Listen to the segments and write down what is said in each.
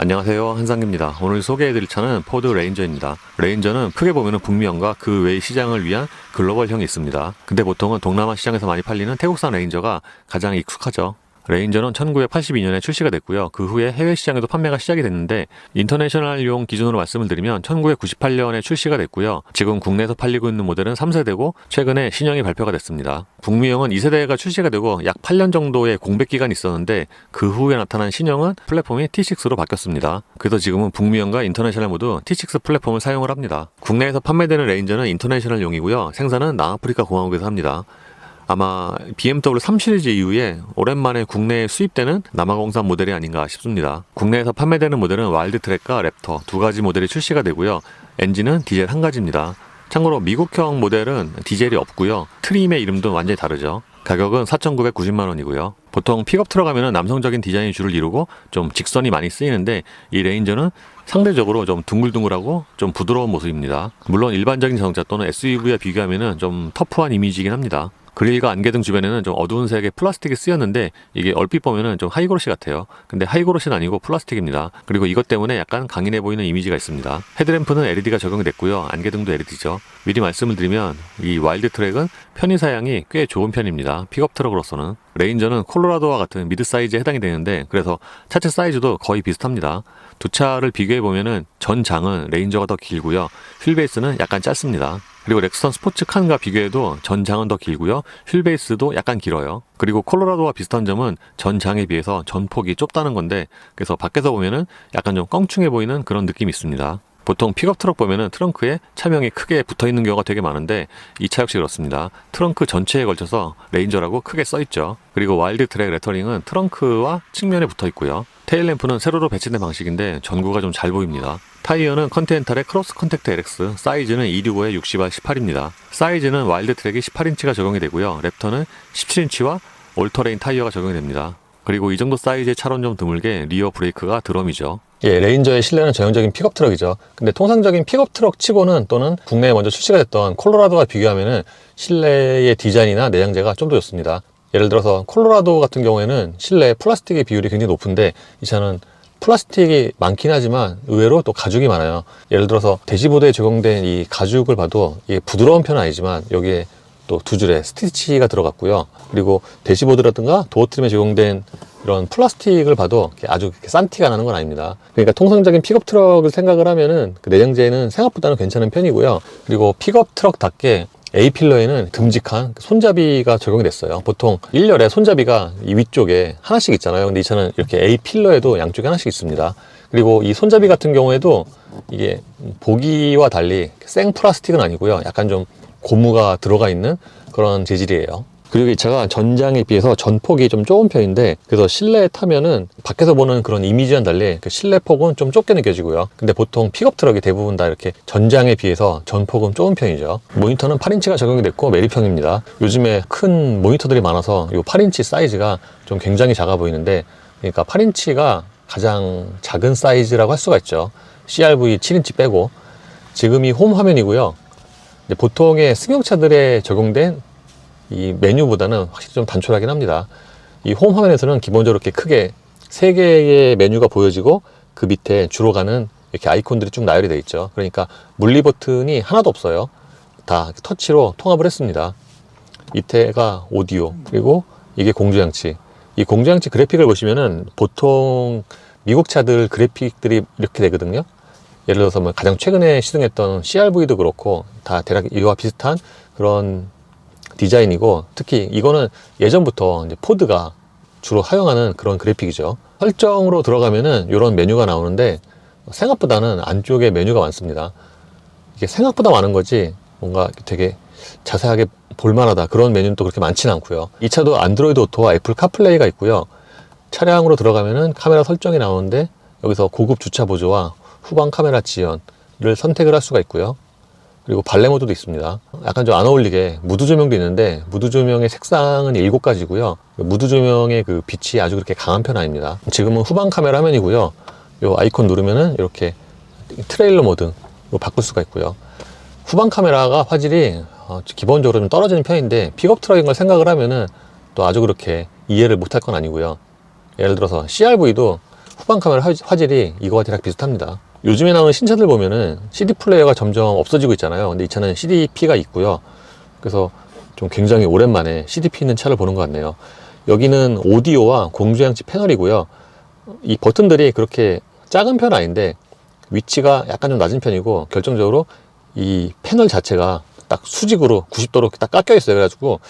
안녕하세요, 한상규입니다. 오늘 소개해드릴 차는 포드 레인저입니다. 레인저는 크게 보면 북미형과 그 외의 시장을 위한 글로벌형이 있습니다. 근데 보통은 동남아 시장에서 많이 팔리는 태국산 레인저가 가장 익숙하죠. 레인저는 1982년에 출시가 됐고요. 그 후에 해외 시장에도 판매가 시작이 됐는데 인터내셔널용 기준으로 말씀을 드리면 1998년에 출시가 됐고요. 지금 국내에서 팔리고 있는 모델은 3세대고 최근에 신형이 발표가 됐습니다. 북미형은 2세대가 출시가 되고 약 8년 정도의 공백 기간이 있었는데 그 후에 나타난 신형은 플랫폼이 T6로 바뀌었습니다. 그래서 지금은 북미형과 인터내셔널 모두 T6 플랫폼을 사용을 합니다. 국내에서 판매되는 레인저는 인터내셔널용이고요. 생산은 남아프리카 공화국에서 합니다. 아마 BMW 3 시리즈 이후에 오랜만에 국내에 수입되는 남아공산 모델이 아닌가 싶습니다. 국내에서 판매되는 모델은 와일드트랙과 랩터 두 가지 모델이 출시가 되고요. 엔진은 디젤 한 가지입니다. 참고로 미국형 모델은 디젤이 없고요. 트림의 이름도 완전히 다르죠. 가격은 4,990만 원이고요. 보통 픽업 트럭 하면 남성적인 디자인이 주를 이루고 좀 직선이 많이 쓰이는데 이 레인저는 상대적으로 좀 둥글둥글하고 좀 부드러운 모습입니다. 물론 일반적인 자동차 또는 SUV와 비교하면 좀 터프한 이미지이긴 합니다. 그릴과 안개등 주변에는 좀 어두운 색의 플라스틱이 쓰였는데 이게 얼핏 보면은 좀 하이그로시 같아요. 근데 하이그로시는 아니고 플라스틱입니다. 그리고 이것 때문에 약간 강인해 보이는 이미지가 있습니다. 헤드램프는 LED가 적용이 됐고요. 안개등도 LED죠. 미리 말씀을 드리면 이 와일드 트랙은 편의 사양이 꽤 좋은 편입니다. 픽업 트럭으로서는. 레인저는 콜로라도와 같은 미드 사이즈에 해당이 되는데 그래서 차체 사이즈도 거의 비슷합니다. 두 차를 비교해 보면은 전장은 레인저가 더 길고요. 휠베이스는 약간 짧습니다. 그리고 렉선 스포츠 칸과 비교해도 전장은 더 길고요. 휠베이스도 약간 길어요. 그리고 콜로라도와 비슷한 점은 전장에 비해서 전폭이 좁다는 건데 그래서 밖에서 보면은 약간 좀 껑충해 보이는 그런 느낌이 있습니다. 보통 픽업 트럭 보면은 트렁크에 차명이 크게 붙어 있는 경우가 되게 많은데 이 차 역시 그렇습니다. 트렁크 전체에 걸쳐서 레인저라고 크게 써 있죠. 그리고 와일드 트랙 레터링은 트렁크와 측면에 붙어 있고요. 테일램프는 세로로 배치된 방식인데 전구가 좀 잘 보입니다. 타이어는 컨티넨탈의 크로스 컨택트 LX, 사이즈는 265에 60R 18입니다. 사이즈는 와일드 트랙이 18인치가 적용이 되고요. 랩터는 17인치와 올터레인 타이어가 적용이 됩니다. 그리고 이 정도 사이즈의 차로는 좀 드물게 리어 브레이크가 드럼이죠. 예, 레인저의 실내는 전형적인 픽업 트럭이죠. 근데 통상적인 픽업 트럭 치고는 또는 국내에 먼저 출시가 됐던 콜로라도와 비교하면은 실내의 디자인이나 내장재가 좀 더 좋습니다. 예를 들어서 콜로라도 같은 경우에는 실내 플라스틱의 비율이 굉장히 높은데 이 차는 플라스틱이 많긴 하지만 의외로 또 가죽이 많아요. 예를 들어서 대시보드에 적용된 이 가죽을 봐도 이게 부드러운 편은 아니지만 여기에 또 두 줄의 스티치가 들어갔고요. 그리고 대시보드라든가 도어 트림에 적용된 이런 플라스틱을 봐도 아주 싼 티가 나는 건 아닙니다. 그러니까 통상적인 픽업 트럭을 생각을 하면은 그 내장재는 생각보다는 괜찮은 편이고요. 그리고 픽업 트럭답게 A필러에는 듬직한 손잡이가 적용이 됐어요. 보통 1열에 손잡이가 이 위쪽에 하나씩 있잖아요. 근데 이 차는 이렇게 A필러에도 양쪽에 하나씩 있습니다. 그리고 이 손잡이 같은 경우에도 이게 보기와 달리 생 플라스틱은 아니고요. 약간 좀 고무가 들어가 있는 그런 재질이에요. 그리고 이 차가 전장에 비해서 전폭이 좀 좁은 편인데 그래서 실내에 타면은 밖에서 보는 그런 이미지와는 달리 그 실내 폭은 좀 좁게 느껴지고요. 근데 보통 픽업 트럭이 대부분 다 이렇게 전장에 비해서 전폭은 좁은 편이죠. 모니터는 8인치가 적용이 됐고 매립형입니다. 요즘에 큰 모니터들이 많아서 이 8인치 사이즈가 좀 굉장히 작아 보이는데 그러니까 8인치가 가장 작은 사이즈라고 할 수가 있죠. CRV 7인치 빼고. 지금이 홈 화면이고요. 보통의 승용차들에 적용된 이 메뉴보다는 확실히 좀 단촐하긴 합니다. 이 홈 화면에서는 기본적으로 이렇게 크게 3개의 메뉴가 보여지고 그 밑에 주로 가는 이렇게 아이콘들이 쭉 나열이 되어 있죠. 그러니까 물리 버튼이 하나도 없어요. 다 터치로 통합을 했습니다. 밑에가 오디오, 그리고 이게 공조장치. 이 공조장치 그래픽을 보시면은 보통 미국 차들 그래픽들이 이렇게 되거든요. 예를 들어서 뭐 가장 최근에 시승했던 CRV도 그렇고 다 대략 이와 비슷한 그런 디자인이고 특히 이거는 예전부터 이제 포드가 주로 사용하는 그런 그래픽이죠. 설정으로 들어가면은 이런 메뉴가 나오는데 생각보다는 안쪽에 메뉴가 많습니다. 이게 생각보다 많은 거지 뭔가 되게 자세하게 볼만하다 그런 메뉴는 또 그렇게 많지는 않고요. 이 차도 안드로이드 오토와 애플 카플레이가 있고요. 차량으로 들어가면은 카메라 설정이 나오는데 여기서 고급 주차 보조와 후방 카메라 지연을 선택을 할 수가 있고요. 그리고 발레 모드도 있습니다. 약간 좀 안 어울리게 무드 조명도 있는데 무드 조명의 색상은 7가지고요. 무드 조명의 그 빛이 아주 그렇게 강한 편 아닙니다. 지금은 후방 카메라 화면이고요. 요 아이콘 누르면은 이렇게 트레일러 모드로 바꿀 수가 있고요. 후방 카메라가 화질이 기본적으로 좀 떨어지는 편인데 픽업 트럭인 걸 생각을 하면은 또 아주 그렇게 이해를 못할 건 아니고요. 예를 들어서 CRV도 후방 카메라 화질이 이거와 대략 비슷합니다. 요즘에 나오는 신차들 보면은 CD 플레이어가 점점 없어지고 있잖아요. 근데 이 차는 CDP가 있고요. 그래서 좀 굉장히 오랜만에 CDP 있는 차를 보는 것 같네요. 여기는 오디오와 공조장치 패널이고요. 이 버튼들이 그렇게 작은 편은 아닌데 위치가 약간 좀 낮은 편이고, 결정적으로 이 패널 자체가 딱 수직으로 90도로 딱 깎여 있어요. 그래가지고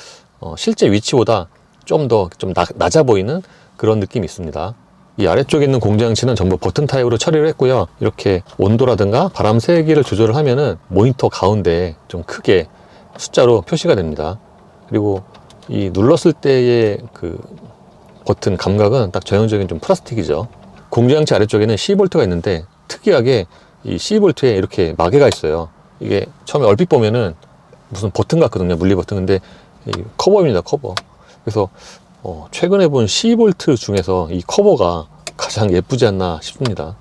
실제 위치보다 좀 더 낮아 보이는 그런 느낌이 있습니다. 이 아래쪽에 있는 공조장치는 전부 버튼 타입으로 처리를 했고요. 이렇게 온도라든가 바람 세기를 조절을 하면은 모니터 가운데에 좀 크게 숫자로 표시가 됩니다. 그리고 이 눌렀을 때의 그 버튼 감각은 딱 전형적인 좀 플라스틱이죠. 공조장치 아래쪽에는 12V가 있는데, 특이하게 이 12V에 이렇게 마개가 있어요. 이게 처음에 얼핏 보면은 무슨 버튼 같거든요. 물리 버튼. 근데 이 커버입니다. 커버. 그래서 최근에 본 12V 중에서 이 커버가 가장 예쁘지 않나 싶습니다.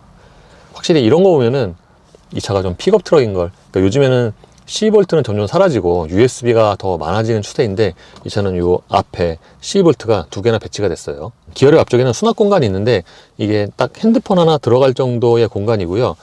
확실히 이런 거 보면은 이 차가 좀 픽업 트럭인 걸. 그러니까 요즘에는 12V는 점점 사라지고 USB가 더 많아지는 추세인데, 이 차는 요 앞에 12V가 2개나 배치가 됐어요. 기어랩 앞쪽에는 수납 공간이 있는데, 이게 딱 핸드폰 하나 들어갈 정도의 공간이고요.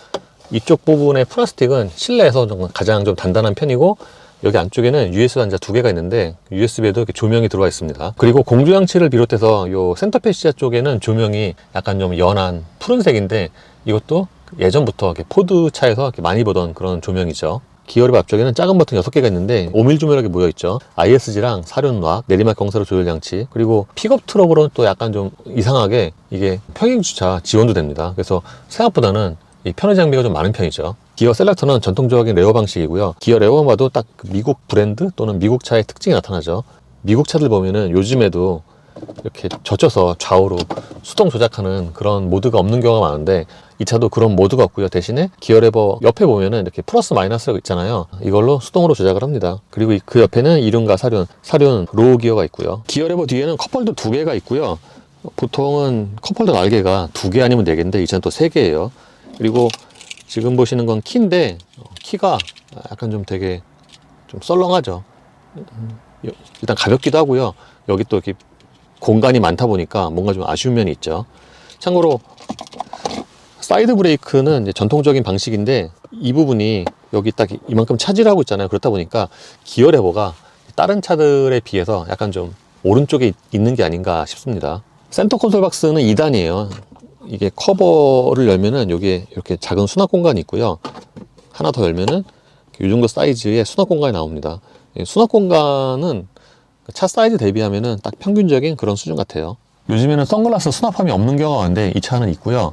이쪽 부분의 플라스틱은 실내에서 가장 좀 단단한 편이고, 여기 안쪽에는 USB 단자 2개가 있는데 USB에도 이렇게 조명이 들어와 있습니다. 그리고 공조장치를 비롯해서 요 센터 패시자 쪽에는 조명이 약간 좀 연한 푸른색인데, 이것도 예전부터 이렇게 포드 차에서 이렇게 많이 보던 그런 조명이죠. 기어랩 앞쪽에는 작은 버튼 6개가 있는데 오밀 조명하게 모여 있죠. ISG랑 사륜락, 내리막 경사로 조절 장치, 그리고 픽업 트럭으로는 또 약간 좀 이상하게 이게 평행 주차 지원도 됩니다. 그래서 생각보다는 이 편의 장비가 좀 많은 편이죠. 기어 셀렉터는 전통적인 레어 방식이고요. 기어 레어만 봐도 딱 미국 브랜드 또는 미국 차의 특징이 나타나죠. 미국 차들 보면은 요즘에도 이렇게 젖혀서 좌우로 수동 조작하는 그런 모드가 없는 경우가 많은데, 이 차도 그런 모드가 없고요. 대신에 기어 레버 옆에 보면은 이렇게 플러스 마이너스가 있잖아요. 이걸로 수동으로 조작을 합니다. 그리고 그 옆에는 이륜과 사륜 로우 기어가 있고요. 기어 레버 뒤에는 컵홀더 2개가 있고요. 보통은 컵홀더 날개가 2개 아니면 4개인데 이 차는 또 3개예요. 그리고 지금 보시는 건 키인데, 키가 약간 좀 되게 좀 썰렁하죠. 일단 가볍기도 하고요. 여기 또 이렇게 공간이 많다 보니까 뭔가 좀 아쉬운 면이 있죠. 참고로 사이드 브레이크는 이제 전통적인 방식인데, 이 부분이 여기 딱 이만큼 차지를 하고 있잖아요. 그렇다 보니까 기어 레버가 다른 차들에 비해서 약간 좀 오른쪽에 있는 게 아닌가 싶습니다. 센터 콘솔 박스는 2단이에요. 이게 커버를 열면은 여기에 이렇게 작은 수납 공간이 있고요. 하나 더 열면은 이 정도 사이즈의 수납 공간이 나옵니다. 수납 공간은 차 사이즈 대비하면은 딱 평균적인 그런 수준 같아요. 요즘에는 선글라스 수납함이 없는 경우가 많은데 이 차는 있고요.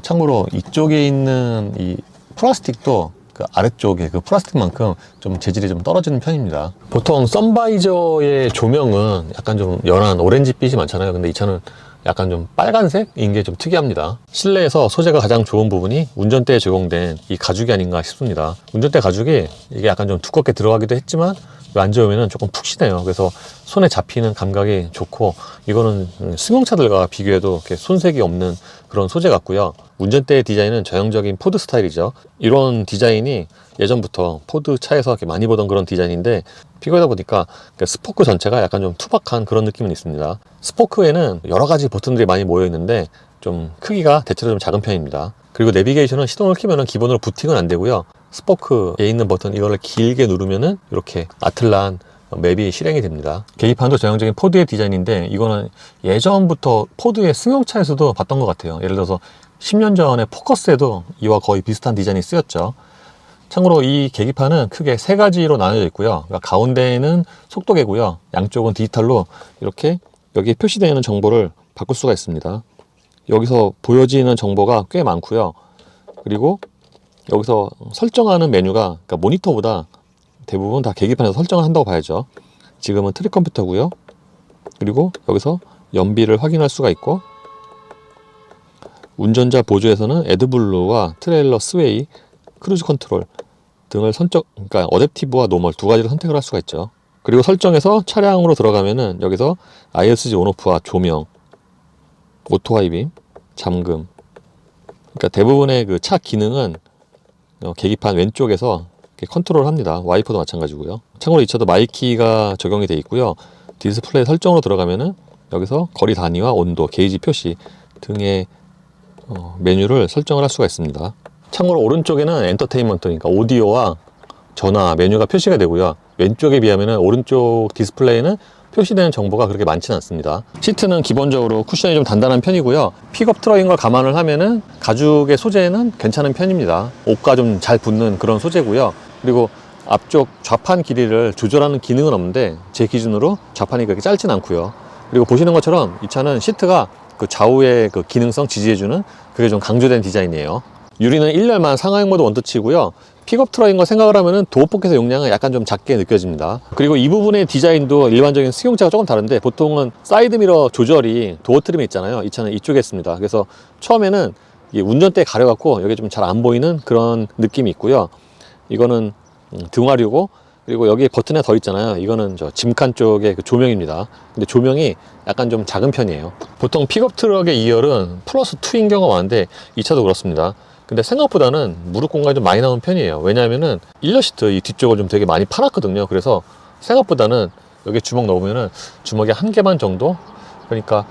참고로 이쪽에 있는 이 플라스틱도 그 아래쪽에 그 플라스틱만큼 좀 재질이 좀 떨어지는 편입니다. 보통 선바이저의 조명은 약간 좀 연한 오렌지빛이 많잖아요. 근데 이 차는 약간 좀 빨간색인 게 좀 특이합니다. 실내에서 소재가 가장 좋은 부분이 운전대에 제공된 이 가죽이 아닌가 싶습니다. 운전대 가죽이 이게 약간 좀 두껍게 들어가기도 했지만 앉아오면 조금 푹신해요. 그래서 손에 잡히는 감각이 좋고, 이거는 승용차들과 비교해도 이렇게 손색이 없는 그런 소재 같고요. 운전대 디자인은 전형적인 포드 스타일이죠. 이런 디자인이 예전부터 포드 차에서 이렇게 많이 보던 그런 디자인인데, 비교하다 보니까 스포크 전체가 약간 좀 투박한 그런 느낌은 있습니다. 스포크에는 여러 가지 버튼들이 많이 모여 있는데 좀 크기가 대체로 좀 작은 편입니다. 그리고 내비게이션은 시동을 켜면은 기본으로 부팅은 안 되고요. 스포크에 있는 버튼 이거를 길게 누르면은 이렇게 아틀란 맵이 실행이 됩니다. 계기판도 전형적인 포드의 디자인인데, 이거는 예전부터 포드의 승용차에서도 봤던 것 같아요. 예를 들어서 10년 전에 포커스에도 이와 거의 비슷한 디자인이 쓰였죠. 참고로 이 계기판은 크게 3가지로 나눠져 있고요. 그러니까 가운데는 속도계고요. 양쪽은 디지털로 이렇게 여기에 표시되어 있는 정보를 바꿀 수가 있습니다. 여기서 보여지는 정보가 꽤 많고요. 그리고 여기서 설정하는 메뉴가, 그러니까 모니터보다 대부분 다 계기판에서 설정을 한다고 봐야죠. 지금은 트랙 컴퓨터고요. 그리고 여기서 연비를 확인할 수가 있고, 운전자 보조에서는 애드블루와 트레일러 스웨이, 크루즈 컨트롤 등을 그러니까 어댑티브와 노멀 2가지를 선택을 할 수가 있죠. 그리고 설정에서 차량으로 들어가면은 여기서 ISG 온오프와 조명, 오토 하이빔, 잠금, 그러니까 대부분의 그 차 기능은 계기판 왼쪽에서 이렇게 컨트롤 합니다. 와이퍼도 마찬가지고요. 참고로 이 차도 마이키가 적용이 되어 있고요. 디스플레이 설정으로 들어가면은 여기서 거리 단위와 온도, 게이지 표시 등의 메뉴를 설정을 할 수가 있습니다. 참고로 오른쪽에는 엔터테인먼트, 그러니까 오디오와 전화, 메뉴가 표시가 되고요. 왼쪽에 비하면 오른쪽 디스플레이는 표시되는 정보가 그렇게 많지는 않습니다. 시트는 기본적으로 쿠션이 좀 단단한 편이고요. 픽업 트럭인 걸 감안을 하면은 가죽의 소재는 괜찮은 편입니다. 옷과 좀 잘 붙는 그런 소재고요. 그리고 앞쪽 좌판 길이를 조절하는 기능은 없는데 제 기준으로 좌판이 그렇게 짧진 않고요. 그리고 보시는 것처럼 이 차는 시트가 그 좌우의 그 기능성 지지해주는 그게 좀 강조된 디자인이에요. 유리는 1열만 상하형 모드 원터치고요. 픽업 트럭인 걸 생각을 하면은 도어 포켓의 용량은 약간 좀 작게 느껴집니다. 그리고 이 부분의 디자인도 일반적인 승용차가 조금 다른데 보통은 사이드미러 조절이 도어 트림에 있잖아요. 이 차는 이쪽에 있습니다. 그래서 처음에는 이 운전대에 가려갖고 여기 좀 잘 안 보이는 그런 느낌이 있고요. 이거는 등화류고, 그리고 여기 버튼에 더 있잖아요. 이거는 저 짐칸 쪽의 그 조명입니다. 근데 조명이 약간 좀 작은 편이에요. 보통 픽업 트럭의 2열은 플러스 2인 경우가 많은데 이 차도 그렇습니다. 근데 생각보다는 무릎 공간이 좀 많이 나오는 편이에요. 왜냐하면은 1열 시트 이 뒤쪽을 좀 되게 많이 파놨거든요. 그래서 생각보다는 여기 주먹 넣으면은 주먹이 한 개만 정도? 그러니까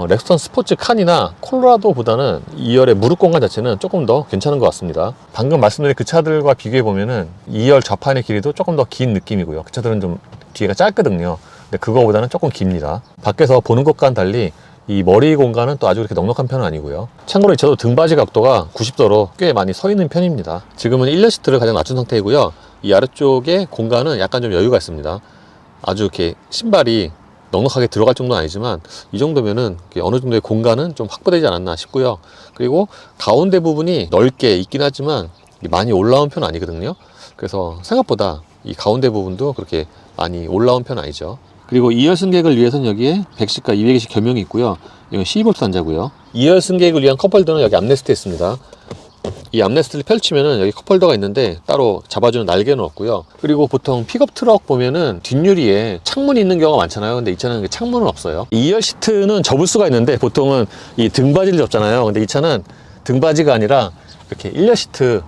렉스턴 스포츠 칸이나 콜로라도보다는 2열의 무릎 공간 자체는 조금 더 괜찮은 것 같습니다. 방금 말씀드린 그 차들과 비교해 보면은 2열 좌판의 길이도 조금 더 긴 느낌이고요. 그 차들은 좀 뒤가 짧거든요. 근데 그거보다는 조금 깁니다. 밖에서 보는 것과는 달리 이 머리 공간은 또 아주 그렇게 넉넉한 편은 아니고요. 참고로 이 차도 등받이 각도가 90도로 꽤 많이 서 있는 편입니다. 지금은 1열 시트를 가장 낮춘 상태이고요. 이 아래쪽에 공간은 약간 좀 여유가 있습니다. 아주 이렇게 신발이 넉넉하게 들어갈 정도는 아니지만 이 정도면은 어느 정도의 공간은 좀 확보되지 않았나 싶고요. 그리고 가운데 부분이 넓게 있긴 하지만 많이 올라온 편은 아니거든요. 그래서 생각보다 이 가운데 부분도 그렇게 많이 올라온 편은 아니죠. 그리고 2열 승객을 위해서는 여기에 110과 220 겸용이 있고요. 이건 12V 단자고요. 2열 승객을 위한 컵홀더는 여기 암레스트에 있습니다. 이 암레스트를 펼치면은 여기 컵홀더가 있는데 따로 잡아주는 날개는 없고요. 그리고 보통 픽업 트럭 보면은 뒷유리에 창문이 있는 경우가 많잖아요. 근데 이 차는 창문은 없어요. 2열 시트는 접을 수가 있는데 보통은 이 등받이를 접잖아요. 근데 이 차는 등받이가 아니라 이렇게 1열 시트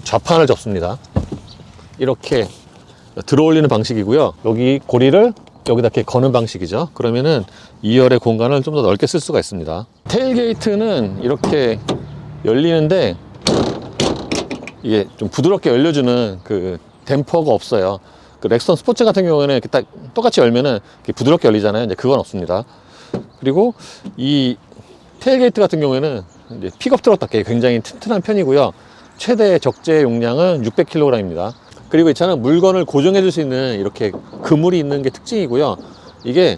좌판을 접습니다. 이렇게 들어 올리는 방식이고요. 여기 고리를 여기다 이렇게 거는 방식이죠. 그러면은 2열의 공간을 좀 더 넓게 쓸 수가 있습니다. 테일게이트는 이렇게 열리는데 이게 좀 부드럽게 열려주는 그 댐퍼가 없어요. 그 렉스턴 스포츠 같은 경우에는 이렇게 딱 똑같이 열면은 이렇게 부드럽게 열리잖아요. 이제 그건 없습니다. 그리고 이 테일게이트 같은 경우에는 이제 픽업 트럭답게 굉장히 튼튼한 편이고요. 최대 적재 용량은 600kg입니다. 그리고 이 차는 물건을 고정해 줄 수 있는 이렇게 그물이 있는 게 특징이고요. 이게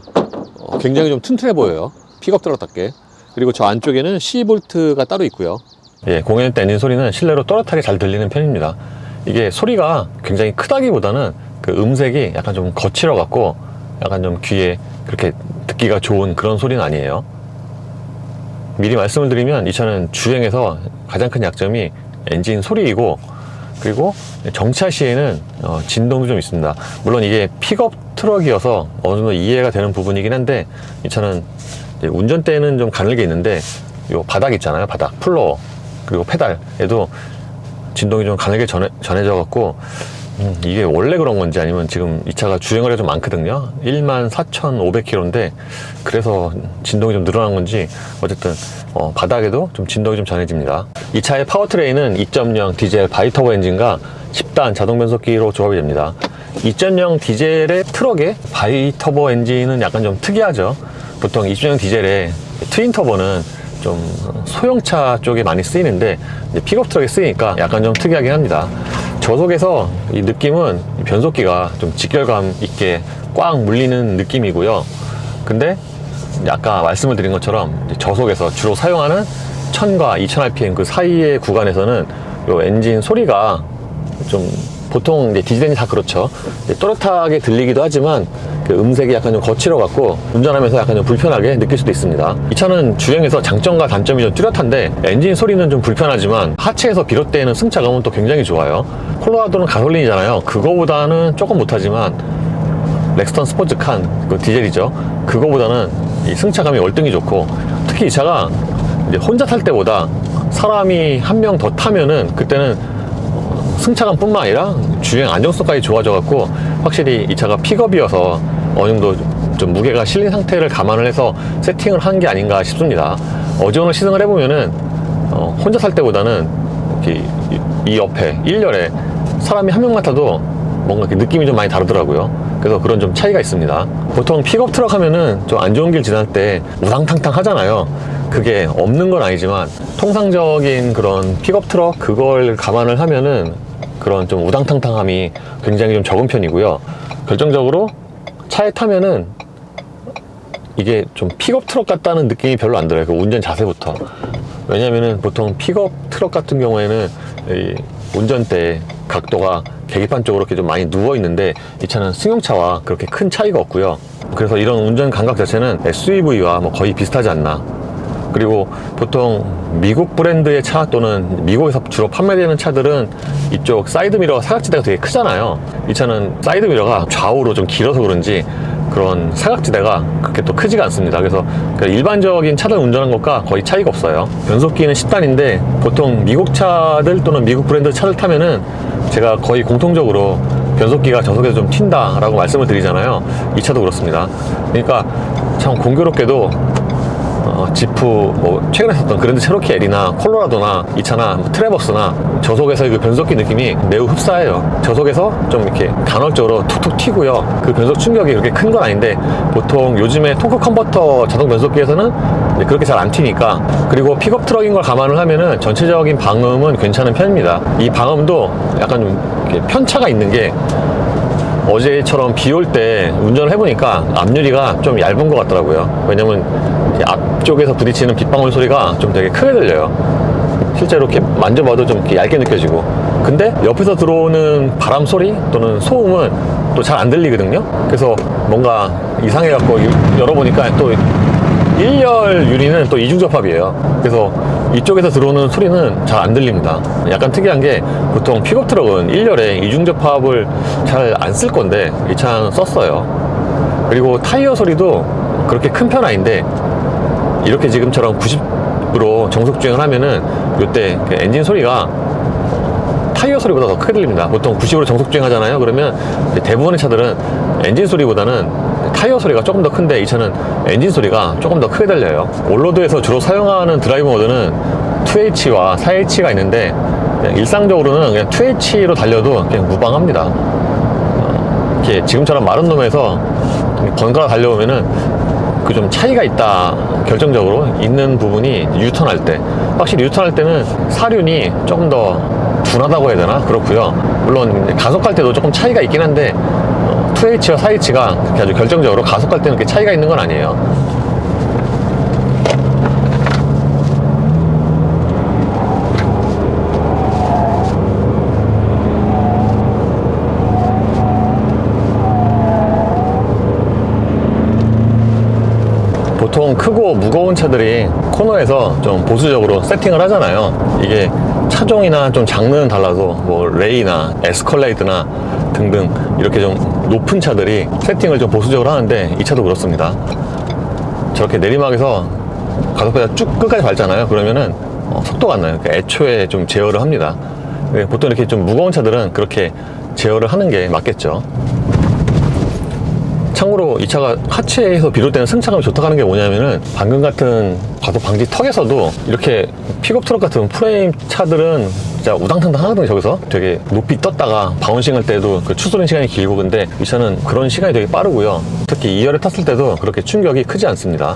굉장히 좀 튼튼해 보여요. 픽업 트럭답게. 그리고 저 안쪽에는 12V가 따로 있고요. 예, 공연할 때 엔진 소리는 실내로 또렷하게 잘 들리는 편입니다. 이게 소리가 굉장히 크다기보다는 그 음색이 약간 좀 거칠어 갖고 약간 좀 귀에 그렇게 듣기가 좋은 그런 소리는 아니에요. 미리 말씀을 드리면 이 차는 주행에서 가장 큰 약점이 엔진 소리이고, 그리고 정차 시에는 진동도 좀 있습니다. 물론 이게 픽업 트럭이어서 어느 정도 이해가 되는 부분이긴 한데 이 차는 운전대는 좀 가늘게 있는데 요 바닥 있잖아요. 바닥, 플로어, 그리고 페달에도 진동이 좀 가늘게 전해져 갖고 이게 원래 그런 건지 아니면 지금 이 차가 주행거리가 좀 많거든요. 14,500km인데 그래서 진동이 좀 늘어난 건지 어쨌든 바닥에도 좀 진동이 좀 전해집니다. 이 차의 파워트레인은 2.0 디젤 바이터보 엔진과 10단 자동 변속기로 조합이 됩니다. 2.0 디젤의 트럭에 바이터보 엔진은 약간 좀 특이하죠. 보통 2.0 디젤의 트윈터보는 좀 소형차 쪽에 많이 쓰이는데 픽업 트럭에 쓰이니까 약간 좀 특이하긴 합니다. 저속에서 이 느낌은 변속기가 좀 직결감 있게 꽉 물리는 느낌이고요. 근데 아까 말씀을 드린 것처럼 저속에서 주로 사용하는 1000과 2000rpm 그 사이의 구간에서는 요 엔진 소리가 좀 보통 이제 디젤이 다 그렇죠. 또렷하게 들리기도 하지만 그 음색이 약간 좀 거칠어 갖고 운전하면서 약간 좀 불편하게 느낄 수도 있습니다. 이 차는 주행에서 장점과 단점이 좀 뚜렷한데 엔진 소리는 좀 불편하지만 하체에서 비롯되는 승차감은 또 굉장히 좋아요. 콜로라도는 가솔린이잖아요. 그거보다는 조금 못하지만 렉스턴 스포츠칸 그 디젤이죠. 그거보다는 이 승차감이 월등히 좋고, 특히 이 차가 이제 혼자 탈 때보다 사람이 한 명 더 타면은 그때는 승차감 뿐만 아니라 주행 안정성까지 좋아져 갖고 확실히 이 차가 픽업이어서 어느 정도 좀 무게가 실린 상태를 감안을 해서 세팅을 한 게 아닌가 싶습니다. 어제 오늘 시승을 해보면은 혼자 살 때보다는 이렇게 이 옆에 1열에 사람이 한 명만 타도 뭔가 느낌이 좀 많이 다르더라고요. 그래서 그런 좀 차이가 있습니다. 보통 픽업 트럭 하면은 좀 안 좋은 길 지날 때 우당탕탕 하잖아요. 그게 없는 건 아니지만 통상적인 그런 픽업 트럭 그걸 감안을 하면은 그런 좀 우당탕탕함이 굉장히 좀 적은 편이고요. 결정적으로 차에 타면은 이게 좀 픽업 트럭 같다는 느낌이 별로 안 들어요. 그 운전 자세부터. 왜냐면은 보통 픽업 트럭 같은 경우에는 이 운전대 각도가 계기판 쪽으로 이렇게 좀 많이 누워 있는데 이 차는 승용차와 그렇게 큰 차이가 없고요. 그래서 이런 운전 감각 자체는 SUV와 뭐 거의 비슷하지 않나. 그리고 보통 미국 브랜드의 차 또는 미국에서 주로 판매되는 차들은 이쪽 사이드미러 사각지대가 되게 크잖아요. 이 차는 사이드미러가 좌우로 좀 길어서 그런지 그런 사각지대가 그렇게 또 크지가 않습니다. 그래서 일반적인 차들 운전하는 것과 거의 차이가 없어요. 변속기는 10단인데 보통 미국 차들 또는 미국 브랜드 차를 타면은 제가 거의 공통적으로 변속기가 저속에서 좀 튄다 라고 말씀을 드리잖아요. 이 차도 그렇습니다. 그러니까 참 공교롭게도 지프 뭐 최근에 썼던 그랜드 체로키 L이나 콜로라도나 이 차나 뭐 트래버스나 저속에서의 그 변속기 느낌이 매우 흡사해요. 저속에서 좀 이렇게 간헐적으로 툭툭 튀고요. 그 변속 충격이 그렇게 큰 건 아닌데 보통 요즘에 토크 컨버터 자동 변속기에서는 그렇게 잘 안 튀니까. 그리고 픽업 트럭인 걸 감안을 하면은 전체적인 방음은 괜찮은 편입니다. 이 방음도 약간 좀 이렇게 편차가 있는 게 어제처럼 비 올 때 운전을 해보니까 앞유리가 좀 얇은 것 같더라고요. 왜냐면 앞쪽에서 부딪히는 빗방울 소리가 좀 되게 크게 들려요. 실제로 이렇게 만져봐도 좀 이렇게 얇게 느껴지고. 근데 옆에서 들어오는 바람 소리 또는 소음은 또 잘 안 들리거든요. 그래서 뭔가 이상해갖고 열어보니까 또 1열 유리는 또 이중접합이에요. 그래서 이쪽에서 들어오는 소리는 잘 안 들립니다. 약간 특이한 게 보통 픽업 트럭은 1열에 이중접합을 잘 안 쓸 건데 이 차는 썼어요. 그리고 타이어 소리도 그렇게 큰 편 아닌데 이렇게 지금처럼 90으로 정속 주행을 하면은 이때 엔진 소리가 타이어 소리보다 더 크게 들립니다. 보통 90으로 정속 주행 하잖아요. 그러면 대부분의 차들은 엔진 소리보다는 타이어 소리가 조금 더 큰데 이 차는 엔진 소리가 조금 더 크게 들려요. 올로드에서 주로 사용하는 드라이브 모드는 2H와 4H가 있는데 그냥 일상적으로는 그냥 2H로 달려도 그냥 무방합니다. 이렇게 지금처럼 마른 놈에서 번갈아 달려오면은 그 좀 차이가 있다, 결정적으로 있는 부분이 유턴할 때. 확실히 유턴할 때는 사륜이 조금 더 둔하다고 해야 되나? 그렇고요. 물론 가속할 때도 조금 차이가 있긴 한데 2H와 4H가 아주 결정적으로 가속할 때는 그렇게 차이가 있는 건 아니에요. 보통 크고 무거운 차들이 코너에서 좀 보수적으로 세팅을 하잖아요. 이게 차종이나 좀 장르는 달라도 뭐 레이나 에스컬레이드나 등등 이렇게 좀 높은 차들이 세팅을 좀 보수적으로 하는데 이 차도 그렇습니다. 저렇게 내리막에서 가속ペダ쭉 끝까지 밟잖아요. 그러면은 속도가 안 나요. 그러니까 애초에 좀 제어를 합니다. 보통 이렇게 좀 무거운 차들은 그렇게 제어를 하는 게 맞겠죠. 참고로 이 차가 하체에서 비롯되는 승차감이 좋다고 하는 게 뭐냐면은 방금 같은 가속 방지 턱에서도 이렇게 픽업 트럭 같은 프레임 차들은 진짜 우당탕탕 하거든요. 저기서 되게 높이 떴다가 바운싱 할 때도 그 추스르는 시간이 길고. 근데 이 차는 그런 시간이 되게 빠르고요. 특히 2열에 탔을 때도 그렇게 충격이 크지 않습니다.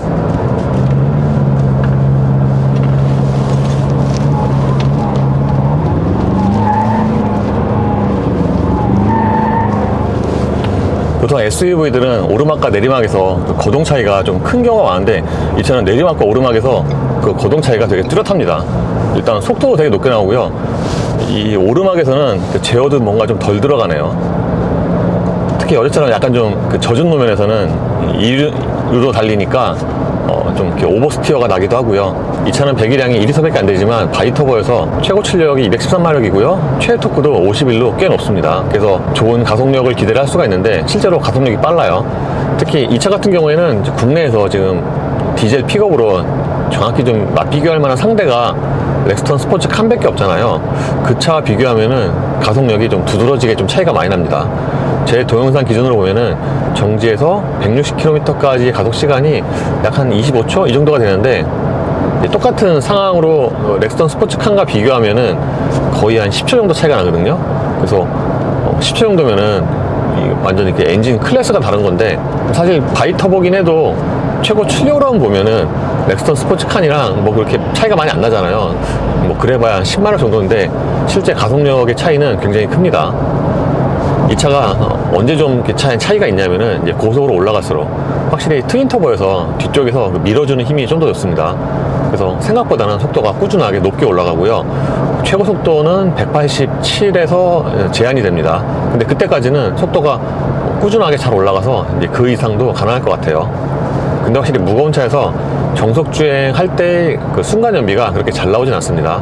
보통 SUV들은 오르막과 내리막에서 그 거동 차이가 좀 큰 경우가 많은데 이 차는 내리막과 오르막에서 그 거동 차이가 되게 뚜렷합니다. 일단 속도도 되게 높게 나오고요. 이 오르막에서는 그 제어도 뭔가 좀 덜 들어가네요. 특히 어제처럼 약간 좀 그 젖은路面에서는 2류로 달리니까 좀 이렇게 오버스티어가 나기도 하고요. 이 차는 배기량이 1리터밖에 안 되지만 바이터보여서 최고 출력이 213마력이고요. 최대 토크도 51로 꽤 높습니다. 그래서 좋은 가속력을 기대를 할 수가 있는데 실제로 가속력이 빨라요. 특히 이 차 같은 경우에는 국내에서 지금 디젤 픽업으로 정확히 좀 맞비교할 만한 상대가 렉스턴 스포츠 칸밖에 없잖아요. 그 차와 비교하면은 가속력이 좀 두드러지게 좀 차이가 많이 납니다. 제 동영상 기준으로 보면은 정지에서 160km까지 가속 시간이 약 한 25초 이 정도가 되는데 똑같은 상황으로 렉스턴 스포츠칸과 비교하면은 거의 한 10초 정도 차이가 나거든요. 그래서 10초 정도면은 완전히 이렇게 엔진 클래스가 다른 건데, 사실 바이터보긴 해도 최고 출력으로 보면은 렉스턴 스포츠칸이랑 뭐 그렇게 차이가 많이 안 나잖아요. 뭐 그래봐야 10마력 정도인데 실제 가속력의 차이는 굉장히 큽니다. 이 차가 언제 좀 차이가 있냐면은 이제 고속으로 올라갈수록 확실히 트윈터보에서 뒤쪽에서 밀어주는 힘이 좀 더 좋습니다. 그래서 생각보다는 속도가 꾸준하게 높게 올라가고요. 최고 속도는 187에서 제한이 됩니다. 근데 그때까지는 속도가 꾸준하게 잘 올라가서 이제 그 이상도 가능할 것 같아요. 근데 확실히 무거운 차에서 정속 주행할 때 그 순간 연비가 그렇게 잘 나오진 않습니다.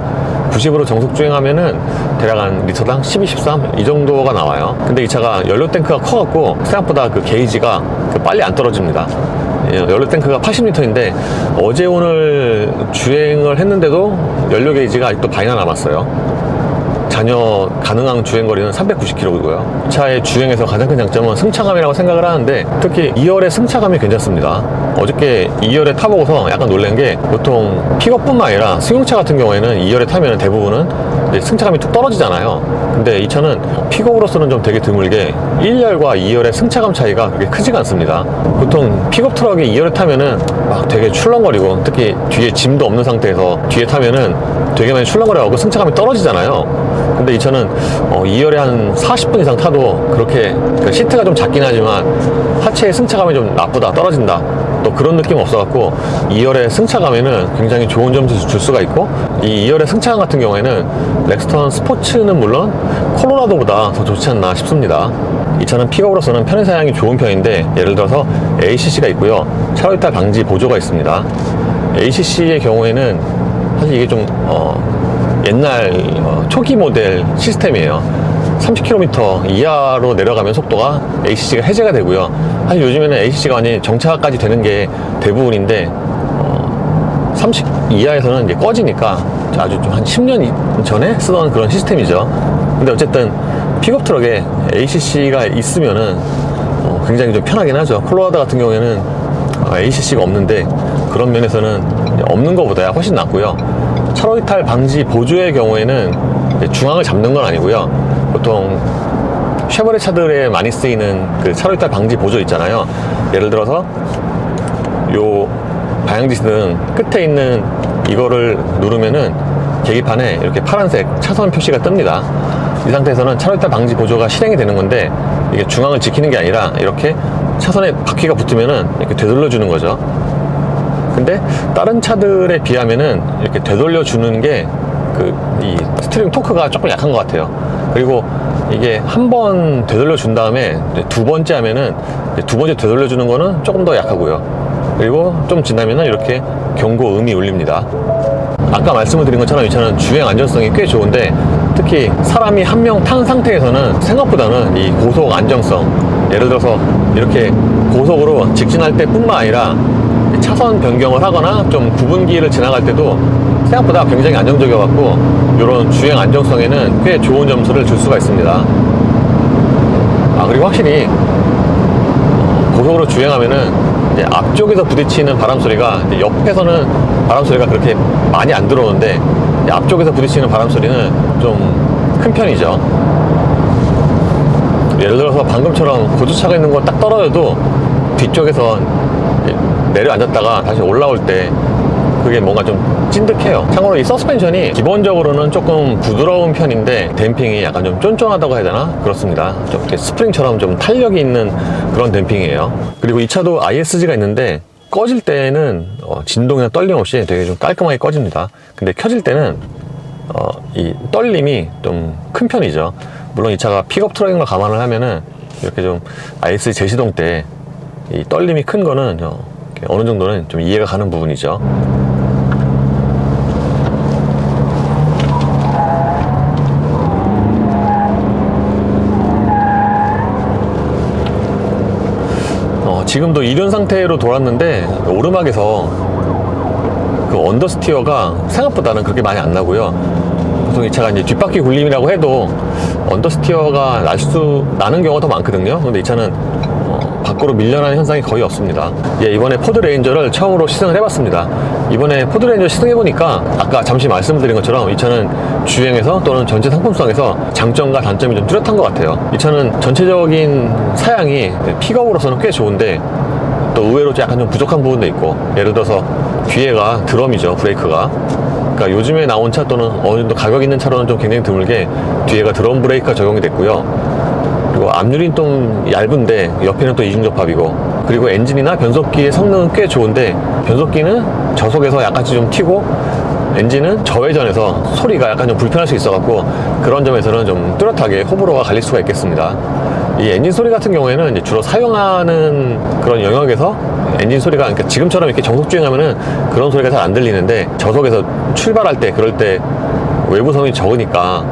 90으로 정속 주행하면은 대략 한 리터당 12, 13 이 정도가 나와요. 근데 이 차가 연료 탱크가 커갖고 생각보다 그 게이지가 빨리 안 떨어집니다. 연료 탱크가 80리터인데 어제 오늘 주행을 했는데도 연료 게이지가 아직도 반이나 남았어요. 잔여 가능한 주행거리는 390km고요. 이 차의 주행에서 가장 큰 장점은 승차감이라고 생각을 하는데, 특히 2열의 승차감이 괜찮습니다. 어저께 2열에 타보고서 약간 놀란 게, 보통 픽업뿐만 아니라 승용차 같은 경우에는 2열에 타면 대부분은 이제 승차감이 뚝 떨어지잖아요. 근데 이 차는 픽업으로서는 좀 되게 드물게 1열과 2열의 승차감 차이가 그렇게 크지가 않습니다. 보통 픽업 트럭이 2열에 타면은 막 되게 출렁거리고, 특히 뒤에 짐도 없는 상태에서 뒤에 타면은 되게 많이 출렁거려가고 승차감이 떨어지잖아요. 근데 이 차는 2열에 한 40분 이상 타도 그렇게, 그러니까 시트가 좀 작긴 하지만 하체의 승차감이 좀 나쁘다, 떨어진다, 또 그런 느낌 없어갖고 2열의 승차감에는 굉장히 좋은 점수 줄 수가 있고, 이 2열의 승차감 같은 경우에는 렉스턴 스포츠는 물론 콜로라도보다 더 좋지 않나 싶습니다. 이 차는 픽업으로서는 편의 사양이 좋은 편인데, 예를 들어서 ACC가 있고요, 차로 이탈 방지 보조가 있습니다. ACC의 경우에는 사실 이게 좀 옛날 초기 모델 시스템이에요. 30km 이하로 내려가면 속도가 ACC가 해제가 되고요. 사실 요즘에는 ACC가 완전히 정차까지 되는 게 대부분인데, 30 이하에서는 이제 꺼지니까 아주 좀 한 10년 전에 쓰던 그런 시스템이죠. 근데 어쨌든 픽업 트럭에 ACC가 있으면은 굉장히 좀 편하긴 하죠. 콜로라도 같은 경우에는 ACC가 없는데, 그런 면에서는 없는 것보다 훨씬 낫고요. 차로 이탈 방지 보조의 경우에는 중앙을 잡는 건 아니고요. 보통 쉐보레 차들에 많이 쓰이는 그 차로 이탈 방지 보조 있잖아요. 예를 들어서 요 방향지등 끝에 있는 이거를 누르면은 계기판에 이렇게 파란색 차선 표시가 뜹니다. 이 상태에서는 차로 이탈 방지 보조가 실행이 되는 건데, 이게 중앙을 지키는 게 아니라 이렇게 차선에 바퀴가 붙으면은 이렇게 되돌려 주는 거죠. 근데 다른 차들에 비하면은 이렇게 되돌려 주는 게 이 스티어링 토크가 조금 약한 것 같아요. 그리고 이게 한 번 되돌려 준 다음에 두 번째 하면은, 두 번째 되돌려 주는 거는 조금 더 약하고요. 그리고 좀 지나면은 이렇게 경고 음이 울립니다. 아까 말씀을 드린 것처럼 이 차는 주행 안전성이 꽤 좋은데, 특히 사람이 한 명 탄 상태에서는 생각보다는 이 고속 안정성, 예를 들어서 이렇게 고속으로 직진할 때 뿐만 아니라 차선 변경을 하거나 좀 구분기를 지나갈 때도 생각보다 굉장히 안정적이어갖고, 이런 주행 안정성에는 꽤 좋은 점수를 줄 수가 있습니다. 그리고 확실히 고속으로 주행하면은 이제 앞쪽에서 부딪히는 바람 소리가, 옆에서는 바람 소리가 그렇게 많이 안 들어오는데, 앞쪽에서 부딪히는 바람 소리는 좀 큰 편이죠. 예를 들어서 방금처럼 고주차가 있는 거 딱 떨어져도 뒤쪽에서 내려앉았다가 다시 올라올 때 그게 뭔가 좀 찐득해요. 참고로 이 서스펜션이 기본적으로는 조금 부드러운 편인데, 댐핑이 약간 좀 쫀쫀하다고 해야 되나? 그렇습니다. 좀 이렇게 스프링처럼 좀 탄력이 있는 그런 댐핑이에요. 그리고 이 차도 ISG가 있는데, 꺼질 때는 진동이나 떨림 없이 되게 좀 깔끔하게 꺼집니다. 근데 켜질 때는 이 떨림이 좀 큰 편이죠. 물론 이 차가 픽업 트럭인 걸 감안을 하면은 이렇게 좀 ISG 제시동 때 이 떨림이 큰 거는 어느 정도는 좀 이해가 가는 부분이죠. 지금도 이륜 상태로 돌았는데, 오르막에서 그 언더스티어가 생각보다는 그렇게 많이 안 나고요. 보통 이 차가 이제 뒷바퀴 굴림이라고 해도 언더스티어가 나는 경우가 더 많거든요. 근데 이 차는 밖으로 밀려나는 현상이 거의 없습니다. 예, 이번에 포드 레인저를 처음으로 시승을 해봤습니다. 이번에 포드 레인저 시승해보니까 아까 잠시 말씀드린 것처럼 이 차는 주행에서 또는 전체 상품성에서 장점과 단점이 좀 뚜렷한 것 같아요. 이 차는 전체적인 사양이 픽업으로서는 꽤 좋은데 또 의외로 약간 좀 부족한 부분도 있고, 예를 들어서 뒤에가 드럼이죠, 브레이크가. 그러니까 요즘에 나온 차 또는 어느 정도 가격 있는 차로는 좀 굉장히 드물게 뒤에가 드럼 브레이크가 적용이 됐고요. 그리고 앞유리는 좀 얇은데 옆에는 또 이중접합이고, 그리고 엔진이나 변속기의 성능은 꽤 좋은데 변속기는 저속에서 약간 좀 튀고 엔진은 저회전에서 소리가 약간 좀 불편할 수 있어갖고 그런 점에서는 좀 뚜렷하게 호불호가 갈릴 수가 있겠습니다. 이 엔진 소리 같은 경우에는 이제 주로 사용하는 그런 영역에서 엔진 소리가, 그러니까 지금처럼 이렇게 정속 주행하면은 그런 소리가 잘 안 들리는데 저속에서 출발할 때, 그럴 때 외부 소음이 적으니까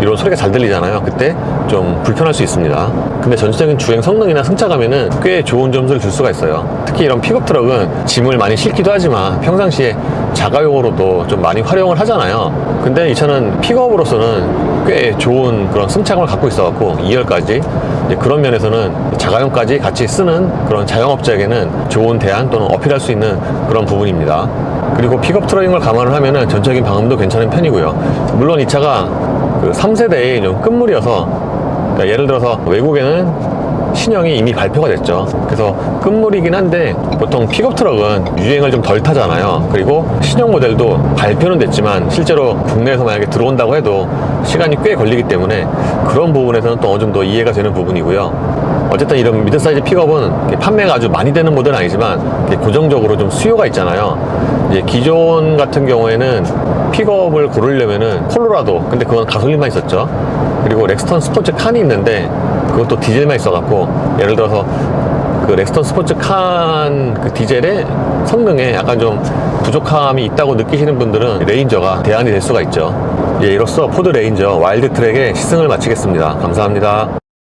이런 소리가 잘 들리잖아요. 그때 좀 불편할 수 있습니다. 근데 전체적인 주행 성능이나 승차감에는 꽤 좋은 점수를 줄 수가 있어요. 특히 이런 픽업 트럭은 짐을 많이 싣기도 하지만 평상시에 자가용으로도 좀 많이 활용을 하잖아요. 근데 이 차는 픽업으로서는 꽤 좋은 그런 승차감을 갖고 있어갖고 2열까지 그런 면에서는 자가용까지 같이 쓰는 그런 자영업자에게는 좋은 대안 또는 어필할 수 있는 그런 부분입니다. 그리고 픽업 트럭인 걸 감안을 하면은 전체적인 방음도 괜찮은 편이고요. 물론 이 차가 그 3세대의 좀 끝물이어서, 그러니까 예를 들어서 외국에는 신형이 이미 발표가 됐죠. 그래서 끝물이긴 한데 보통 픽업 트럭은 유행을 좀 덜 타잖아요. 그리고 신형 모델도 발표는 됐지만 실제로 국내에서 만약에 들어온다고 해도 시간이 꽤 걸리기 때문에 그런 부분에서는 또 어느 정도 이해가 되는 부분이고요. 어쨌든 이런 미드 사이즈 픽업은 판매가 아주 많이 되는 모델은 아니지만 고정적으로 좀 수요가 있잖아요. 이제 기존 같은 경우에는 픽업을 고르려면은 콜로라도, 근데 그건 가솔린만 있었죠. 그리고 렉스턴 스포츠 칸이 있는데 그것도 디젤만 있어갖고, 예를 들어서 그 렉스턴 스포츠 칸 그 디젤의 성능에 약간 좀 부족함이 있다고 느끼시는 분들은 레인저가 대안이 될 수가 있죠. 예, 이로써 포드 레인저 와일드 트랙의 시승을 마치겠습니다. 감사합니다.